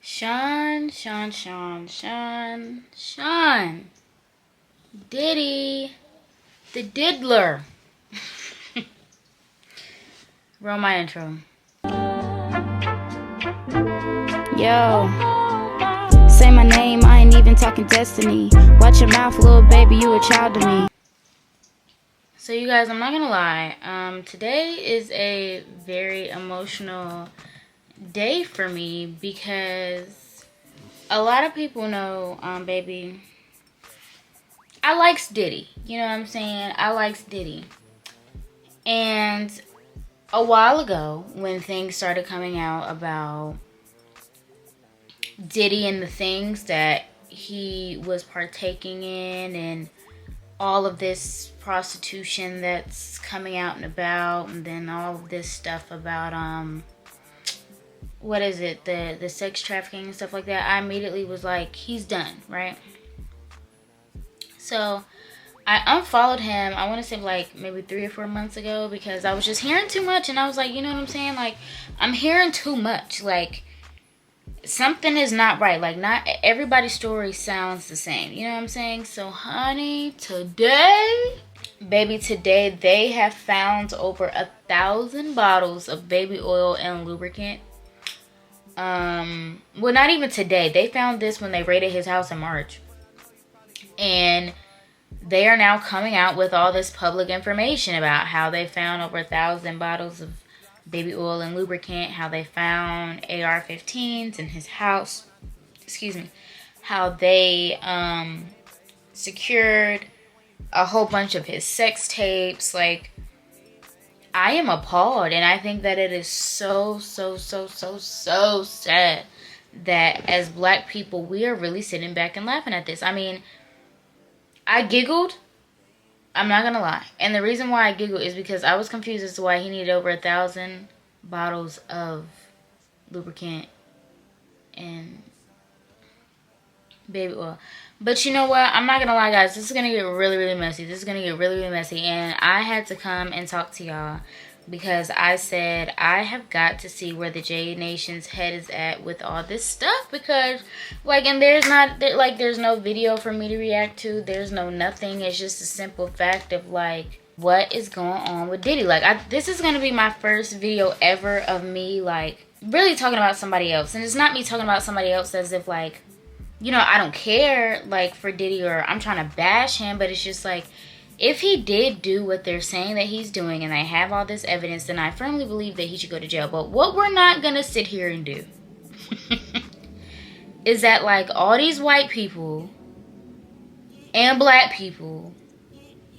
Sean. Diddy. The Diddler. Roll my intro. Yo, say my name, I ain't even talking destiny. Watch your mouth, little baby, you a child to me. So you guys, I'm not gonna lie. Today is a very emotional day for me because a lot of people know, baby, I likes Diddy. You know what I'm saying? I likes Diddy. And a while ago, when things started coming out about Diddy and the things that he was partaking in and all of this prostitution that's coming out and about, and then all of this stuff about what is it, the sex trafficking and stuff like that, I immediately was like, he's done, right? So I unfollowed him, I want to say like maybe 3 or 4 months ago, because I was just hearing too much, and I was like, you know what I'm saying, like, I'm hearing too much, like, something is not right. Like, not everybody's story sounds the same. You know what I'm saying? So, honey, today, baby, today they have found over 1,000 bottles of baby oil and lubricant. Well, not even today. They found this when they raided his house in March. And they are now coming out with all this public information about how they found over 1,000 bottles of baby oil and lubricant, how they found AR-15s in his house, how they secured a whole bunch of his sex tapes. Like, I am appalled, and I think that it is so sad that as black people, we are really sitting back and laughing at this. I mean, I giggled, I'm not gonna lie, and the reason why I giggled is because I was confused as to why he needed over 1,000 bottles of lubricant and baby oil. But you know what? I'm not gonna lie, guys. This is gonna get really messy. And I had to come and talk to y'all because I said I have got to see where the J Nation's head is at with all this stuff, because like, and there's no video for me to react to, there's no nothing. It's just a simple fact of like, what is going on with Diddy. Like, this is gonna be my first video ever of me like really talking about somebody else, and it's not me talking about somebody else as if like, you know, I don't care like for Diddy or I'm trying to bash him, but it's just like, if he did do what they're saying that he's doing and they have all this evidence, then I firmly believe that he should go to jail. But what we're not going to sit here and do is that like all these white people and black people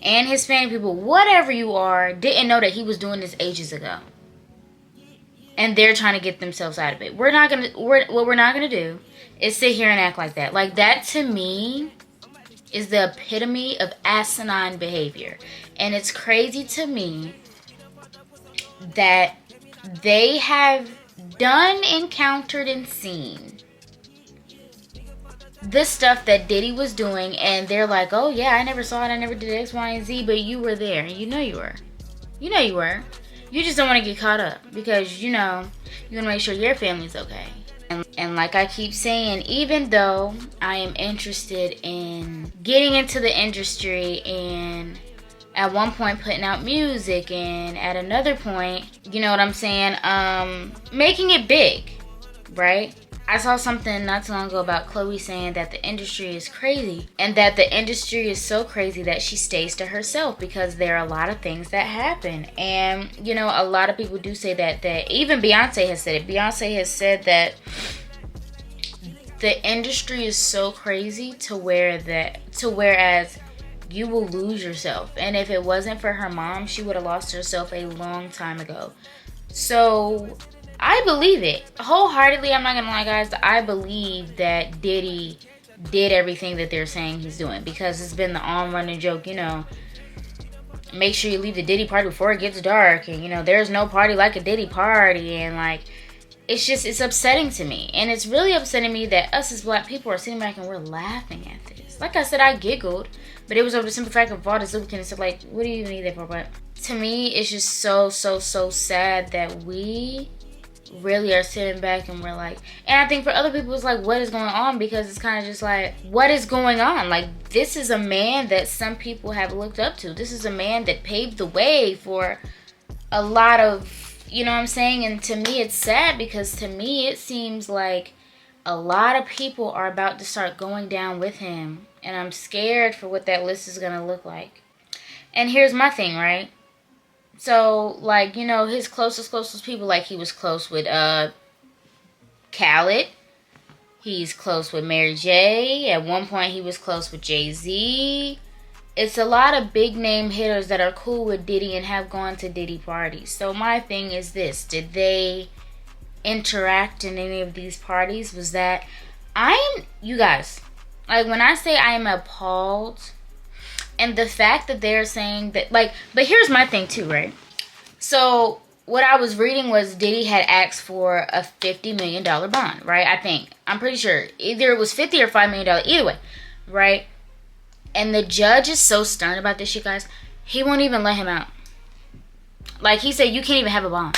and Hispanic people, whatever you are, didn't know that he was doing this ages ago. And they're trying to get themselves out of it. What we're not going to do is sit here and act like that. Like, that to me is the epitome of asinine behavior. And it's crazy to me that they have done, encountered, and seen this stuff that Diddy was doing, and they're like, oh yeah, I never saw it, I never did X, Y, and Z, but you were there. You know you were. You know you were. You just don't want to get caught up because, you know, you want to make sure your family's okay. And like I keep saying, even though I am interested in getting into the industry and at one point putting out music and at another point, you know what I'm saying, making it big, right? I saw something not too long ago about Chloe saying that the industry is crazy, and that the industry is so crazy that she stays to herself because there are a lot of things that happen. And, you know, a lot of people do say that even Beyonce has said it. Beyonce has said that the industry is so crazy to whereas you will lose yourself. And if it wasn't for her mom, she would have lost herself a long time ago. So I believe it wholeheartedly. I'm not gonna lie, guys. I believe that Diddy did everything that they're saying he's doing, because it's been the on-running joke, you know, make sure you leave the Diddy party before it gets dark, and, you know, there's no party like a Diddy party, and like, it's upsetting to me. And it's really upsetting me that us as black people are sitting back and we're laughing at this. Like I said, I giggled, but it was over the simple fact of all this lubricant and stuff. Like, what do you even need that for? But to me, it's just so sad that we really are sitting back and we're like, and I think for other people it's like, what is going on? Because it's kind of just like, what is going on? Like, this is a man that some people have looked up to. This is a man that paved the way for a lot of, you know what I'm saying? And to me it's sad, because to me it seems like a lot of people are about to start going down with him, and I'm scared for what that list is gonna look like. And here's my thing, right? So, like, you know, his closest people, like, he was close with Khaled. He's close with Mary J. At one point, he was close with Jay-Z. It's a lot of big name hitters that are cool with Diddy and have gone to Diddy parties. So my thing is this: did they interact in any of these parties? Was that, you guys, like, when I say I am appalled. And the fact that they're saying that, like, but here's my thing too, right? So what I was reading was Diddy had asked for a $50 million bond, right? I'm pretty sure either it was $50 or $5 million, either way, right? And the judge is so stern about this shit, guys. He won't even let him out. Like, he said, you can't even have a bond.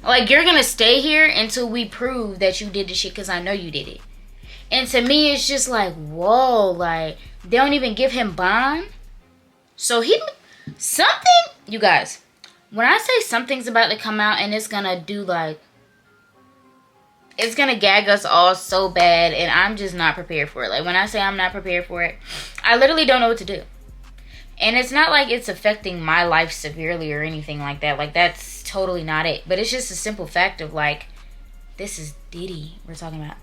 Like, you're gonna stay here until we prove that you did the shit, because I know you did it. And to me, it's just like, whoa, like, they don't even give him bond. So you guys, when I say something's about to come out and it's gonna do, like, it's gonna gag us all so bad, and I'm just not prepared for it. Like, when I say I'm not prepared for it, I literally don't know what to do. And it's not like it's affecting my life severely or anything like that. Like, that's totally not it. But it's just a simple fact of, like, this is Diddy we're talking about.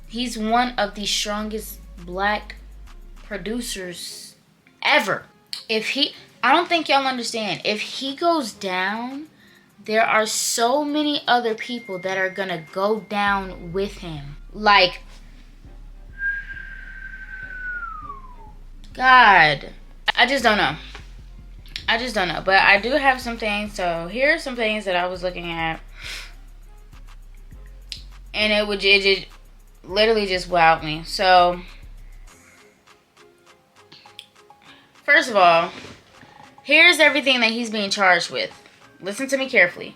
He's one of the strongest black producers ever. I don't think y'all understand. If he goes down, there are so many other people that are gonna go down with him. Like, God, I just don't know. But I do have some things. So here are some things that I was looking at, and it literally just wowed me. So, first of all, here's everything that he's being charged with. Listen to me carefully.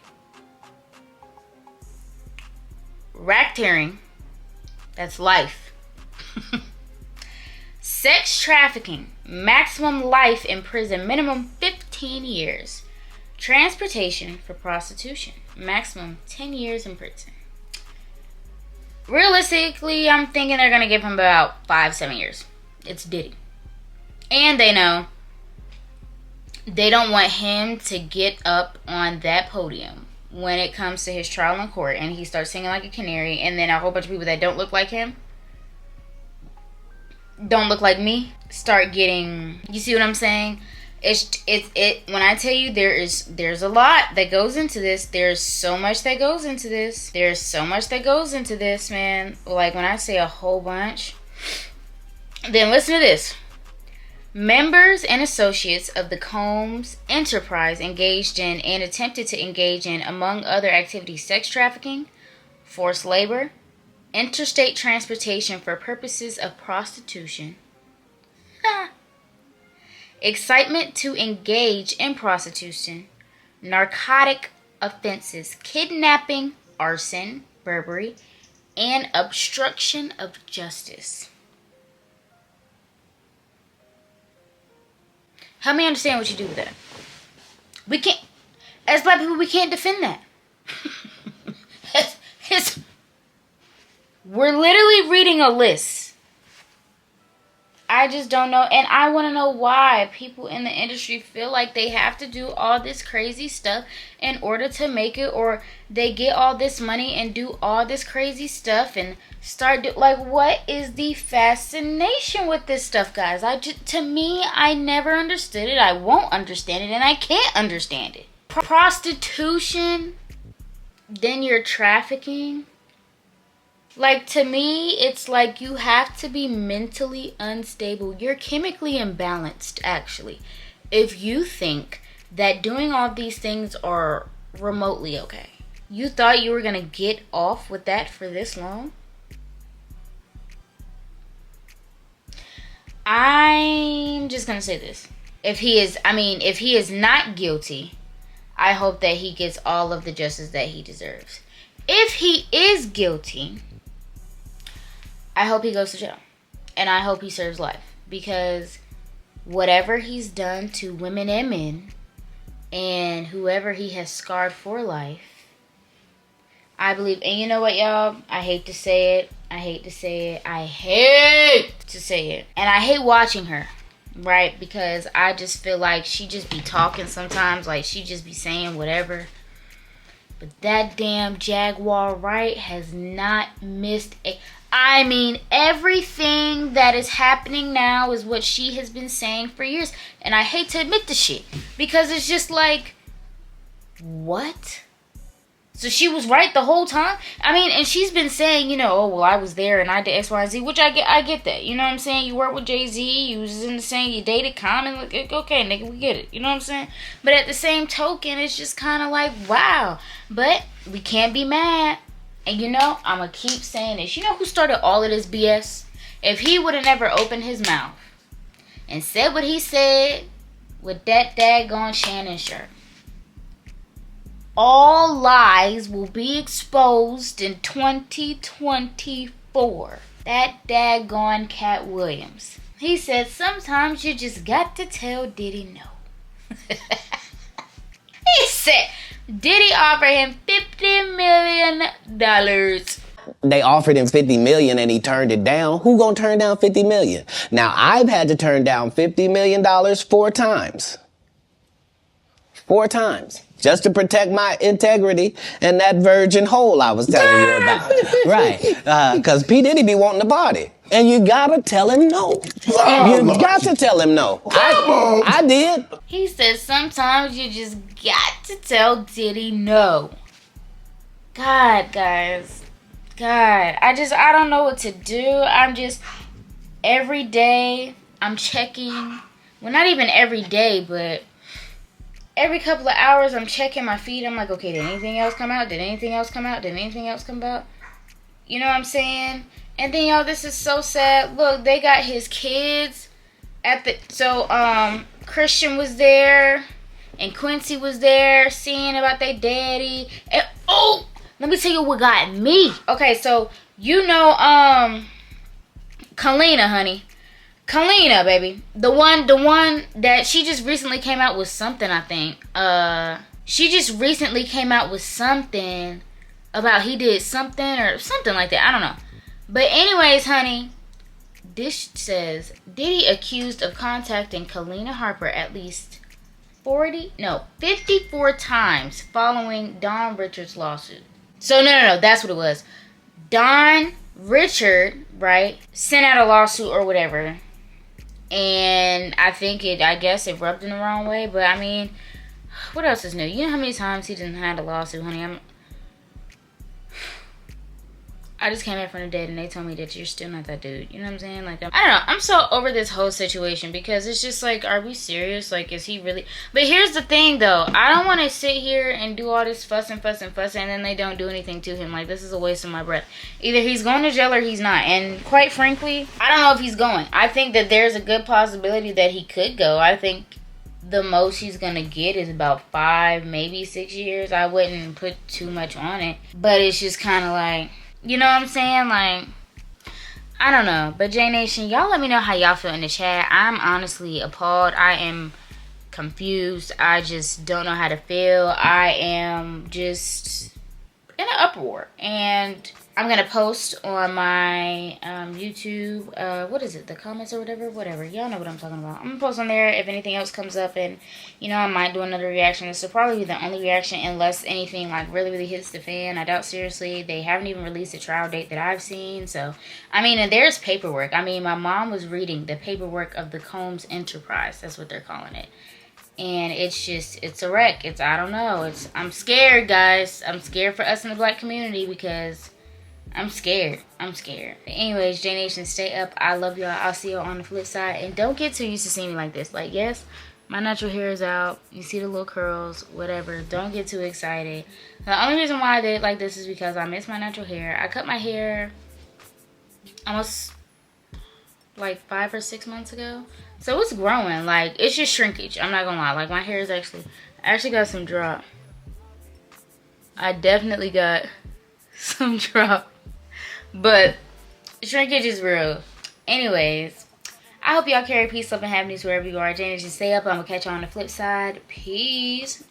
Racketeering, that's life. Sex trafficking, maximum life in prison, minimum 15 years. Transportation for prostitution, maximum 10 years in prison. Realistically, I'm thinking they're going to give him about 5-7 years. It's Diddy. And they know they don't want him to get up on that podium when it comes to his trial in court and he starts singing like a canary, and then a whole bunch of people that don't look like him, don't look like me, start getting, you see what I'm saying? When I tell you there's a lot that goes into this. There's so much that goes into this. There's so much that goes into this, man. Like, when I say a whole bunch, then listen to this. Members and associates of the Combs enterprise engaged in and attempted to engage in, among other activities, sex trafficking, forced labor, interstate transportation for purposes of prostitution, excitement to engage in prostitution, narcotic offenses, kidnapping, arson, burglary, and obstruction of justice. Help me understand what you do with that. We can't, as black people, we can't defend that. We're literally reading a list. I just don't know. And I want to know why people in the industry feel like they have to do all this crazy stuff in order to make it, or they get all this money and do all this crazy stuff and like, what is the fascination with this stuff, guys? To me, I never understood it. I won't understand it, and I can't understand it. Prostitution, then you're trafficking. Like, to me, it's like you have to be mentally unstable. You're chemically imbalanced, actually, if you think that doing all these things are remotely okay. You thought you were going to get off with that for this long? I'm just going to say this. If he is not guilty, I hope that he gets all of the justice that he deserves. If he is guilty, I hope he goes to jail. And I hope he serves life. Because whatever he's done to women and men, and whoever he has scarred for life, I believe, and you know what, y'all? I hate to say it. I hate to say it. And I hate watching her, right? Because I just feel like she just be talking sometimes. Like, she just be saying whatever. But that damn Jaguar, right, has not missed a... I mean, everything that is happening now is what she has been saying for years. And I hate to admit the shit. Because it's just like, what? So she was right the whole time? I mean, and she's been saying, you know, oh, well, I was there and I did X, Y, and Z. Which I get that. You know what I'm saying? You work with Jay-Z. You was in the same, you dated Common. Like, okay, nigga, we get it. You know what I'm saying? But at the same token, it's just kind of like, wow. But we can't be mad. And you know, I'm going to keep saying this. You know who started all of this BS? If he would have never opened his mouth and said what he said with that daggone Shannon shirt, all lies will be exposed in 2024. That daggone Cat Williams. He said, sometimes you just got to tell Diddy no. He said, Diddy offered him $50 million. They offered him $50 million and he turned it down. Who gonna turn down $50 million? Now, I've had to turn down $50 million 4 times. 4 times. Just to protect my integrity and that virgin hole I was telling you about. Right. Because P. Diddy be wanting to party. And you gotta tell him no. You got to tell him no. I did. He said sometimes you just got to tell Diddy no. God, guys. God. I don't know what to do. I'm just, every day, I'm checking. Well, not even every day, but every couple of hours, I'm checking my feed. I'm like, okay, did anything else come out? Did anything else come out? Did anything else come out? You know what I'm saying? And then, y'all, this is so sad. Look, they got his kids at the... So, Christian was there. And Quincy was there seeing about their daddy. And, oh, let me tell you what got me. Okay, so, you know, Kalina, honey. Kalina, baby. The one that she just recently came out with something, I think. She just recently came out with something about he did something or something like that. I don't know. But anyways, honey, this says, Diddy accused of contacting Kalina Harper at least 54 times following Don Richard's lawsuit. So, no, that's what it was. Don Richard, right, sent out a lawsuit or whatever. And I guess it rubbed him the wrong way. But, I mean, what else is new? You know how many times he didn't have a lawsuit, honey? I just came back from the dead and they told me that you're still not that dude. You know what I'm saying? Like, I don't know. I'm so over this whole situation because it's just like, are we serious? Like, is he really... But here's the thing, though. I don't want to sit here and do all this fuss and then they don't do anything to him. Like, this is a waste of my breath. Either he's going to jail or he's not. And quite frankly, I don't know if he's going. I think that there's a good possibility that he could go. I think the most he's going to get is about 5, maybe 6 years. I wouldn't put too much on it. But it's just kind of like... You know what I'm saying? Like, I don't know. But J Nation, y'all let me know how y'all feel in the chat. I'm honestly appalled. I am confused. I just don't know how to feel. I am just in an uproar. And I'm going to post on my YouTube, what is it, the comments or whatever. Y'all know what I'm talking about. I'm going to post on there if anything else comes up. And, you know, I might do another reaction. This will probably be the only reaction unless anything, like, really hits the fan. I doubt seriously. They haven't even released a trial date that I've seen. So, I mean, and there's paperwork. I mean, my mom was reading the paperwork of the Combs Enterprise. That's what they're calling it. And it's just, it's a wreck. I don't know. I'm scared, guys. I'm scared for us in the black community because... I'm scared. But anyways, J Nation, stay up. I love y'all. I'll see y'all on the flip side. And don't get too used to seeing me like this. Like, yes, my natural hair is out. You see the little curls, whatever. Don't get too excited. The only reason why I did it like this is because I miss my natural hair. I cut my hair almost like 5 or 6 months ago. So it's growing. Like, it's just shrinkage. I'm not gonna lie. Like, my hair is I actually got some drop. I definitely got some drop. But shrinkage is real. Anyways, I hope y'all carry peace, love, and happiness wherever you are. Jane, just stay up. I'm gonna catch you on the flip side. Peace.